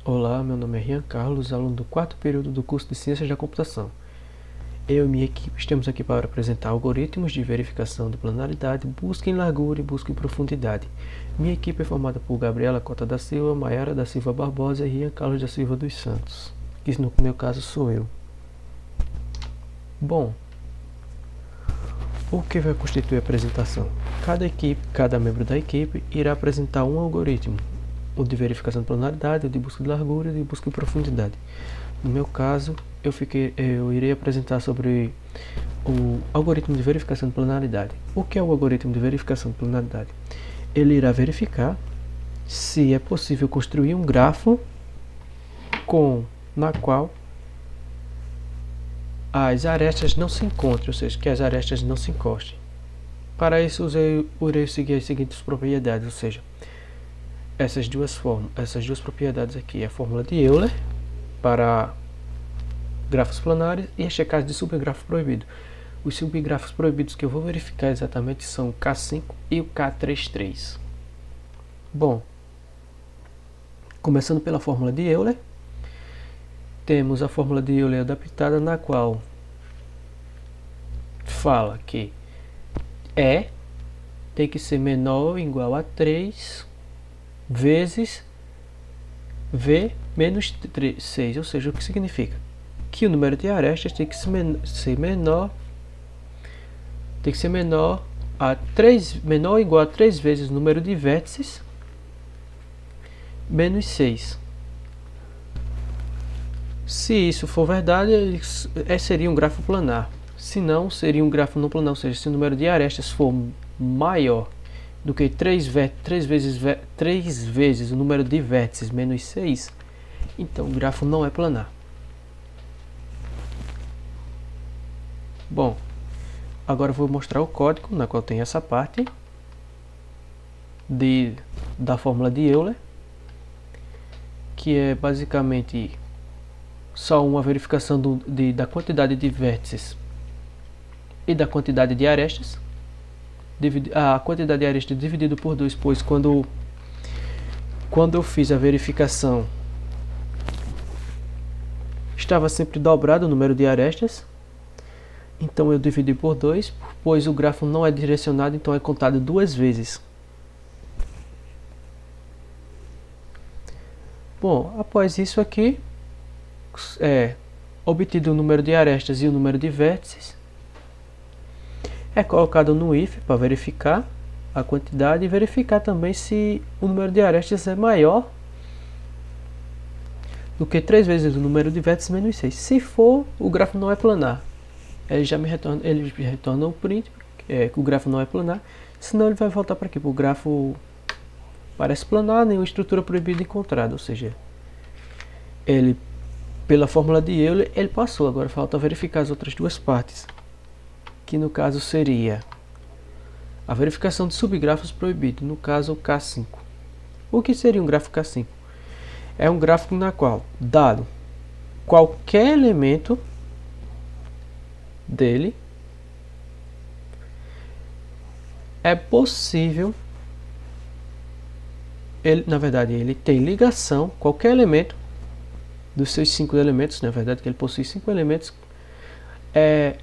Olá, meu nome é Rian Carlos, aluno do 4º período do curso de Ciências da Computação. Eu e minha equipe estamos aqui para apresentar algoritmos de verificação de planaridade, busca em largura e busca em profundidade. Minha equipe é formada por Gabriela Cota da Silva, Maiara da Silva Barbosa e Rian Carlos da Silva dos Santos, que no meu caso sou eu. Bom, o que vai constituir a apresentação? Cada membro da equipe irá apresentar um algoritmo, o de verificação de planaridade, o de busca de largura e o de busca em profundidade. No meu caso, eu irei apresentar sobre o algoritmo de verificação de planaridade. O que é o algoritmo de verificação de planaridade? Ele irá verificar se é possível construir um grafo na qual as arestas não se encontrem, ou seja, que as arestas não se encostem. Para isso, eu irei seguir as seguintes propriedades, ou seja, essas duas propriedades aqui, a fórmula de Euler para grafos planares e a checagem de subgrafo proibido. Os subgrafos proibidos que eu vou verificar exatamente são o K5 e o K33. Bom, começando pela fórmula de Euler, temos a fórmula de Euler adaptada, na qual fala que E tem que ser menor ou igual a 3 vezes V menos 6, ou seja, o que significa que o número de arestas tem que ser menor ou igual a 3 vezes o número de vértices menos 6. Se isso for verdade, seria um grafo planar. Se não, seria um grafo não planar, ou seja, se o número de arestas for maior do que 3 vezes o número de vértices menos 6, então o grafo não é planar. Bom, agora eu vou mostrar o código na qual tem essa parte da fórmula de Euler, que é basicamente só uma verificação da quantidade de vértices e da quantidade de arestas. A quantidade de arestas dividido por 2, pois quando eu fiz a verificação estava sempre dobrado o número de arestas, então eu dividi por 2, pois o grafo não é direcionado, então é contado 2 vezes. Bom, após isso aqui, obtido o número de arestas e o número de vértices, é colocado no if para verificar a quantidade e verificar também se o número de arestas é maior do que 3 vezes o número de vértices menos 6. Se for, o grafo não é planar. Ele me retorna um print, que o grafo não é planar, senão ele vai voltar para aqui, para o grafo parece planar, nenhuma estrutura proibida encontrada, ou seja, ele, pela fórmula de Euler, ele passou. Agora falta verificar as outras duas partes, que no caso seria a verificação de subgrafos proibidos, no caso o K5. O que seria um grafo K5? É um gráfico na qual, dado qualquer elemento dele, é possível, ele tem ligação, qualquer elemento dos seus 5 elementos, na verdade que ele possui 5 elementos, é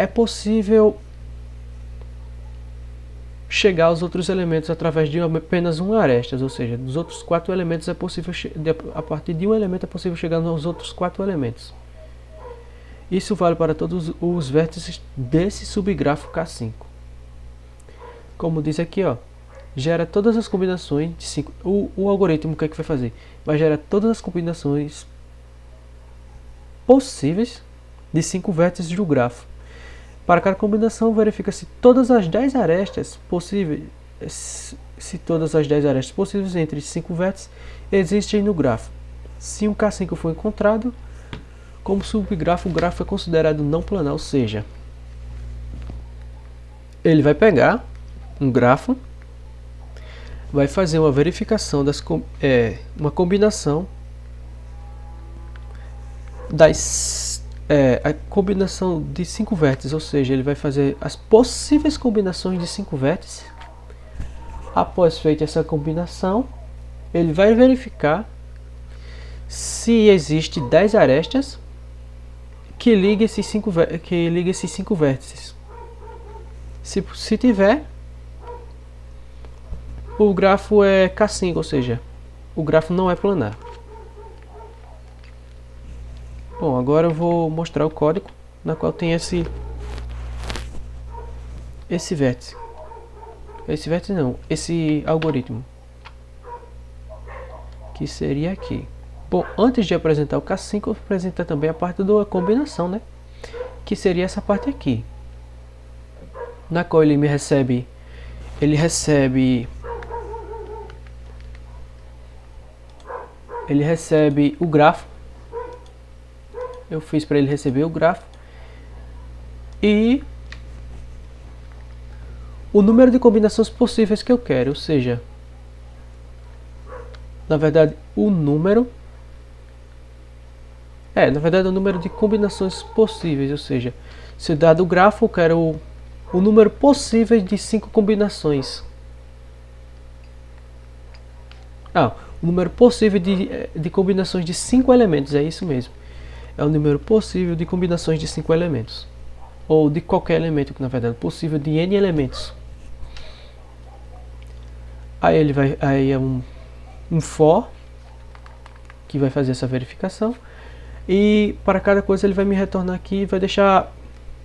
possível chegar aos outros elementos através de apenas uma arestas, ou seja, dos outros 4 elementos é possível, a partir de um elemento é possível chegar aos outros 4 elementos. Isso vale para todos os vértices desse subgrafo K5. Como diz aqui, gera todas as combinações de 5. O algoritmo, o que é que vai fazer? Vai gerar todas as combinações possíveis de 5 vértices do grafo. Para cada combinação, verifica se todas as 10 arestas possíveis, entre 5 vértices existem no grafo. Se um K5 for encontrado, como subgrafo, o grafo é considerado não planar, ou seja, ele vai pegar um grafo, vai fazer uma verificação uma combinação a combinação de 5 vértices, ou seja, ele vai fazer as possíveis combinações de 5 vértices. Após feita essa combinação, ele vai verificar se existe 10 arestas que liga esses 5 vértices. Se tiver, o grafo é K5, ou seja, o grafo não é planar. Bom, agora eu vou mostrar o código na qual tem esse vértice. Esse vértice não, esse algoritmo, que seria aqui. Bom, antes de apresentar o K5, eu vou apresentar também a parte da combinação, né? Que seria essa parte aqui, na qual ele recebe o grafo. Eu fiz para ele receber o grafo e o número de combinações possíveis que eu quero, ou seja, na verdade o número de combinações possíveis, ou seja, se dado o grafo eu quero o número possível de 5 combinações. O número possível de combinações de 5 elementos, é isso mesmo. É o número possível de combinações de 5 elementos. Ou de qualquer elemento, que na verdade é possível de n elementos. Aí é um for, que vai fazer essa verificação. E para cada coisa ele vai me retornar aqui e vai deixar,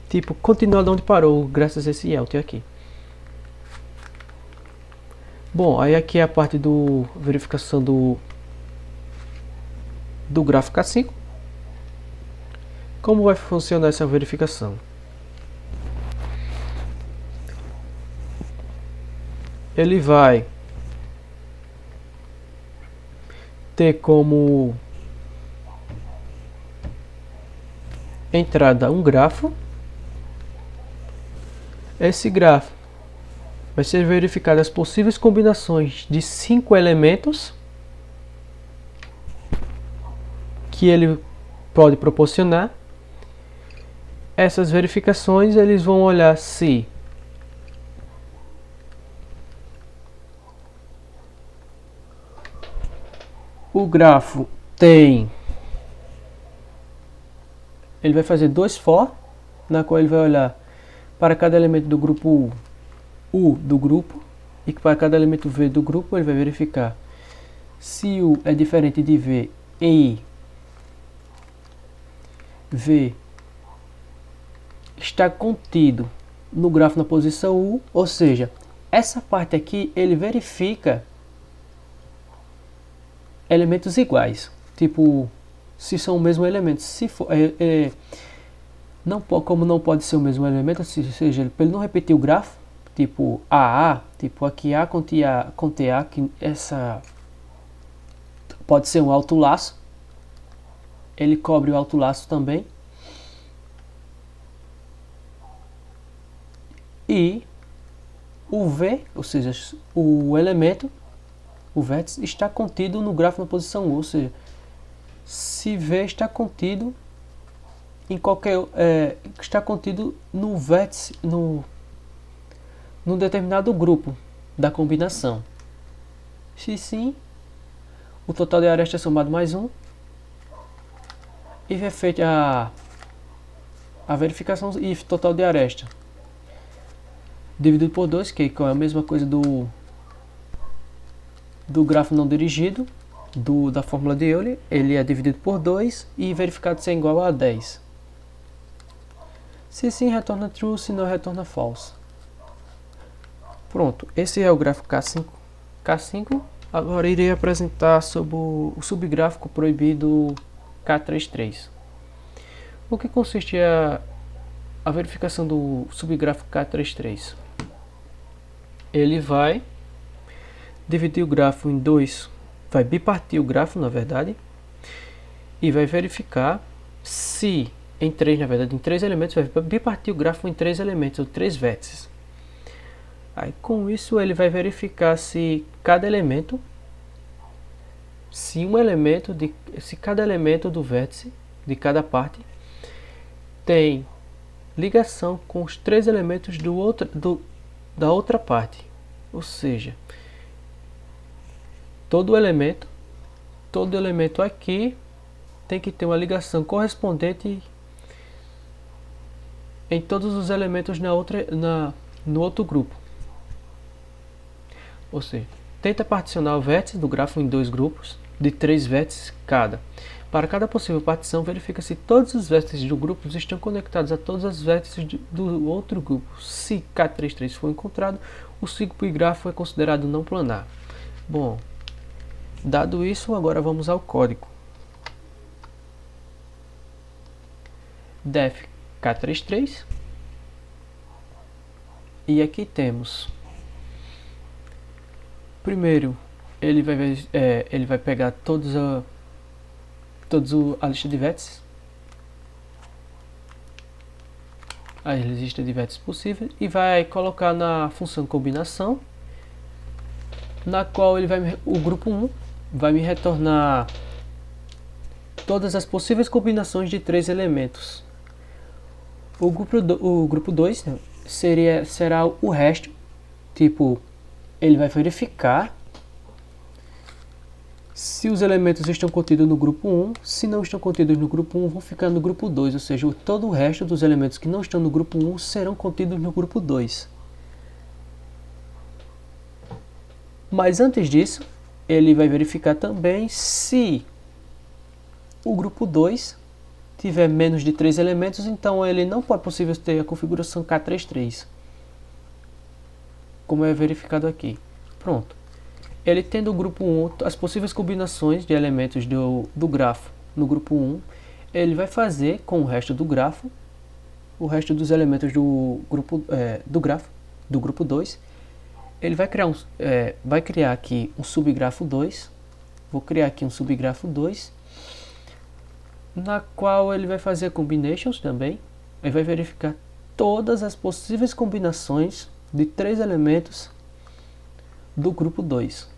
tipo, continuar de onde parou, graças a esse else aqui. Bom, aí aqui é a parte do verificação do grafo K5. Como vai funcionar essa verificação? Ele vai ter como entrada um grafo. Esse grafo vai ser verificado as possíveis combinações de 5 elementos que ele pode proporcionar. Essas verificações eles vão olhar se o grafo tem... Ele vai fazer 2 for, na qual ele vai olhar para cada elemento do grupo U do grupo, e para cada elemento V do grupo ele vai verificar se U é diferente de V e V está contido no grafo na posição U, ou seja, essa parte aqui ele verifica elementos iguais, tipo, se são o mesmo elemento. Se for, como não pode ser o mesmo elemento, ou seja, para ele não repetir o grafo, tipo AA, tipo aqui A contra A, que essa pode ser um alto laço, ele cobre o alto laço também. E o V, ou seja, o elemento, o vértice, está contido no grafo na posição U, ou seja, se V está contido em qualquer... está contido no vértice, num determinado grupo da combinação. Se sim, o total de arestas é somado mais 1 e é feita a verificação if total de aresta dividido por 2, que é a mesma coisa do grafo não dirigido, da fórmula de Euler. Ele é dividido por 2 e verificado se é igual a 10. Se sim, retorna true, se não, retorna false. Pronto, esse é o gráfico K5. Agora irei apresentar sobre o subgráfico proibido K33. O que consiste a verificação do subgráfico K33? Ele vai dividir o grafo em 2, vai bipartir o grafo, na verdade, e vai verificar se em 3, na verdade, em 3 elementos, vai bipartir o grafo em 3 elementos, ou 3 vértices. Aí com isso ele vai verificar se cada elemento, se cada elemento do vértice de cada parte tem ligação com os 3 elementos da outra parte. Ou seja, todo elemento todo elemento aqui tem que ter uma ligação correspondente em todos os elementos no outro grupo. Ou seja, tenta particionar o vértice do grafo em dois grupos de 3 vértices cada. Para cada possível partição, verifica se todos os vértices do grupo estão conectados a todos os vértices do outro grupo. Se K33 for encontrado, o subgrafo é considerado não planar. Bom, dado isso, agora vamos ao código. Def K33. E aqui temos, primeiro, ele vai pegar todos a lista de vértices, a lista de vértices possíveis, e vai colocar na função combinação, na qual o grupo 1 vai me retornar todas as possíveis combinações de 3 elementos. O grupo 2 será o resto, tipo, ele vai verificar se os elementos estão contidos no grupo 1, se não estão contidos no grupo 1, vão ficar no grupo 2, ou seja, todo o resto dos elementos que não estão no grupo 1 serão contidos no grupo 2. Mas antes disso, ele vai verificar também se o grupo 2 tiver menos de 3 elementos, então ele não pode possível ter a configuração K33, como é verificado aqui. Pronto. Ele tendo o grupo 1, as possíveis combinações de elementos do grafo no grupo 1, ele vai fazer com o resto do grafo, o resto dos elementos do grafo do grupo 2. Ele vai criar aqui um subgrafo 2. Vou criar aqui um subgrafo 2, na qual ele vai fazer combinations também. Ele vai verificar todas as possíveis combinações de 3 elementos do grupo 2.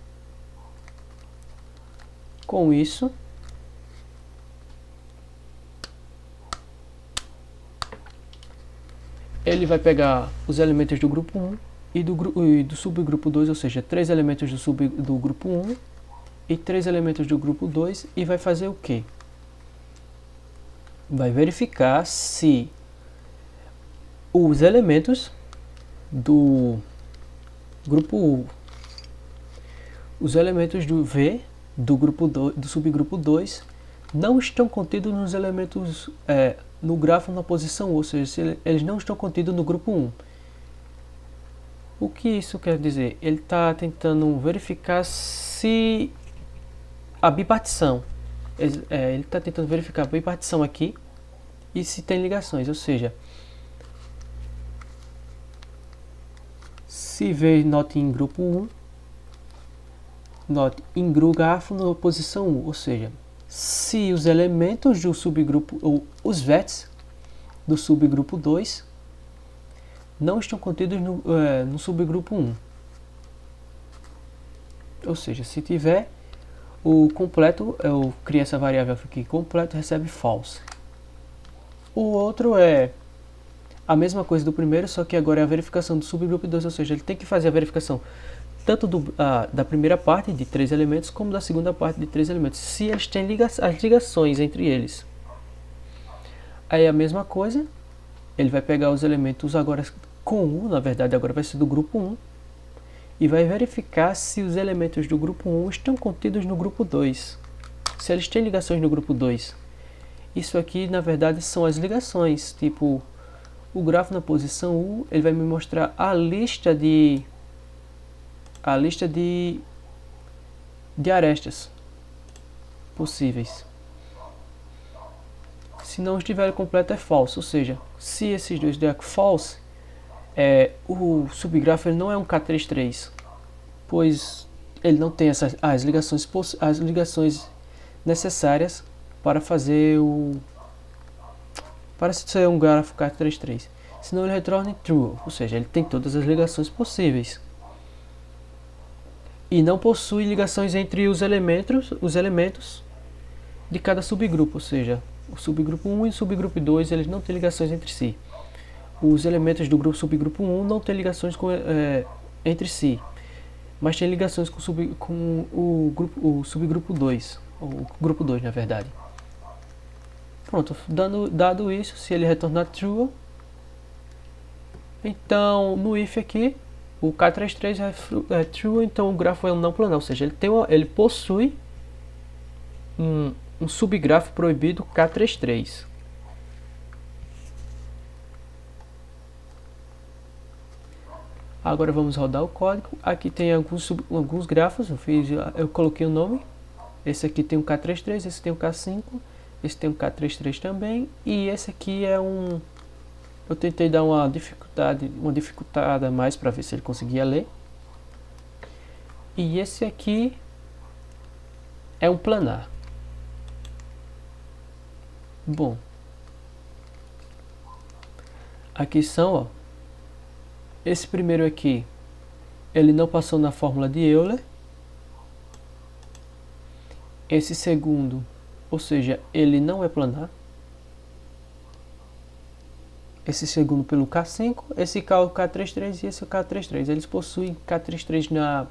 Com isso, ele vai pegar os elementos do grupo 1 e do subgrupo 2, ou seja, 3 elementos do grupo 1 e 3 elementos do grupo 2, e vai fazer o quê? Vai verificar se os elementos do grupo os elementos do V do subgrupo 2 não estão contidos nos elementos no grafo na posição 1, ou seja, se eles não estão contidos no grupo 1. O que isso quer dizer? Ele está tentando verificar se a bipartição, ele está tentando verificar a bipartição aqui e se tem ligações, ou seja, se V not em grupo 1, not em grafo na posição 1, ou seja, se os elementos do subgrupo, ou os vértices do subgrupo 2 não estão contidos no subgrupo 1. Ou seja, se tiver o completo, eu crio essa variável aqui, completo recebe false. O outro é a mesma coisa do primeiro, só que agora é a verificação do subgrupo 2, ou seja, ele tem que fazer a verificação tanto da primeira parte de 3 elementos, como da segunda parte de 3 elementos, se eles têm as ligações entre eles. Aí a mesma coisa, ele vai pegar os elementos agora com 1, na verdade agora vai ser do grupo 1, e vai verificar se os elementos do grupo 1 estão contidos no grupo 2, se eles têm ligações no grupo 2. Isso aqui na verdade são as ligações, tipo, o grafo na posição 1, ele vai me mostrar a lista de arestas possíveis. Se não estiver completo é false, ou seja, se esses dois der false, o subgrafo ele não é um K33, pois ele não tem as ligações necessárias para fazer para ser um grafo K33. Senão ele retorna true, ou seja, ele tem todas as ligações possíveis. E não possui ligações entre os elementos de cada subgrupo, ou seja, o subgrupo 1 e o subgrupo 2 eles não têm ligações entre si. Os elementos do subgrupo 1 não têm ligações entre si, mas têm ligações com o subgrupo 2. o grupo 2 na verdade. Pronto, dado isso, se ele retornar true, então no if aqui, o K33 é true, então o grafo é um não planar, ou seja, ele possui um subgrafo proibido K33. Agora vamos rodar o código. Aqui tem alguns grafos, eu coloquei o nome. Esse aqui tem um K33, esse tem um K5, esse tem um K33 também, e esse aqui é um... Eu tentei dar uma dificultada a mais para ver se ele conseguia ler. E esse aqui é um planar. Bom, aqui são, ó, esse primeiro aqui, ele não passou na fórmula de Euler. Esse segundo, ou seja, ele não é planar. Esse segundo pelo K5, esse K é o K33 e esse é o K33. Eles possuem K33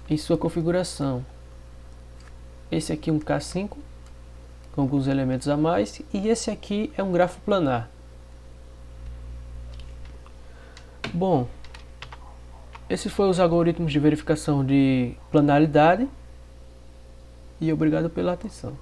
em sua configuração. Esse aqui é um K5, com alguns elementos a mais, e esse aqui é um grafo planar. Bom, esses foram os algoritmos de verificação de planaridade, e obrigado pela atenção.